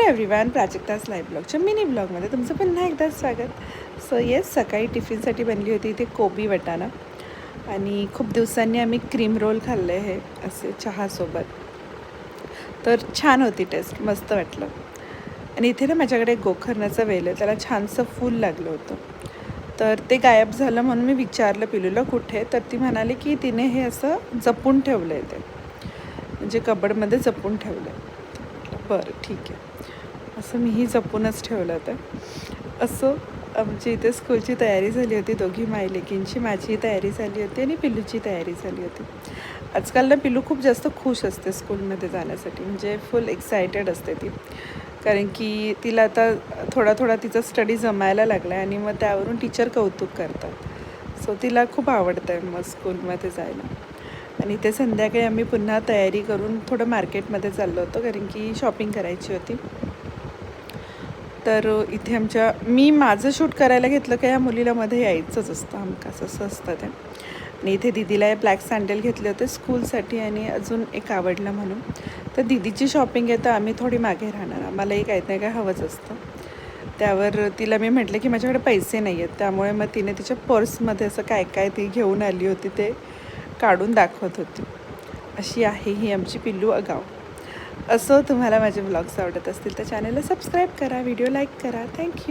Everyone, Prajakta's live ब्लॉगच्या mini ब्लॉगमध्ये तुमचं पुन्हा एकदा स्वागत. सो येस, सकाळी टिफिनसाठी बनली होती इथे कोबी वटाणा आणि खूप दिवसांनी आम्ही क्रीम रोल खाल्ले हे असे चहासोबत. तर छान होती टेस्ट, मस्त वाटलं. आणि इथे ना माझ्याकडे गोकर्णाचं वेल आहे, त्याला छानसं फूल लागलं होतं. तर ते गायब झालं म्हणून मी विचारलं पिलूला कुठे, तर ती म्हणाली की तिने हे असं जपून ठेवलं आहे, ते म्हणजे कबडमध्ये जपून ठेवलं आहे. बरं ठीक आहे, असं मीही जपूनच ठेवलं होतं. असं आमची इथे स्कूलची तयारी झाली होती, दोघी मायलेकींची. माझी तयारी झाली होती आणि पिल्लूची तयारी झाली होती. आजकाल ना पिल्लू खूप जास्त खुश असते स्कूलमध्ये जाण्यासाठी, म्हणजे फुल एक्सायटेड असते ती, कारण की तिला आता थोडा थोडा तिचा स्टडी जमायला लागला आहे आणि मग त्यावरून टीचर कौतुक करतात. सो तिला खूप आवडतं आहे मग स्कूलमध्ये जायला. आणि ते संध्याकाळी आम्ही पुन्हा तयारी करून थोडं मार्केटमध्ये चाललो होतो, कारण की शॉपिंग करायची होती. तर इथे मी माझं शूट करायला घेतलं का या मुलीला मध्ये यायचंच असतं, हमखास असं असतं ते. आणि इथे दिदीला हे ब्लॅक सँडल घेतले होते स्कूलसाठी आणि अजून एक आवडलं म्हणून. तर दिदीची शॉपिंग आहे तर आम्ही थोडी मागे राहणार, आम्हालाही काही नाही काय हवंच असतं. त्यावर तिला मी म्हटलं की माझ्याकडे पैसे नाही आहेत, त्यामुळे मग तिने तिच्या पर्समध्ये असं काय काय ती घेऊन आली होती ते काढून दाखवत होती. अशी आहे ही आमची पिल्लू आगाऊ. असं तुम्हाला माझे व्लॉग्स आवडत असतील तर चॅनलला सबस्क्राईब करा, व्हिडिओ लाईक करा. थँक्यू.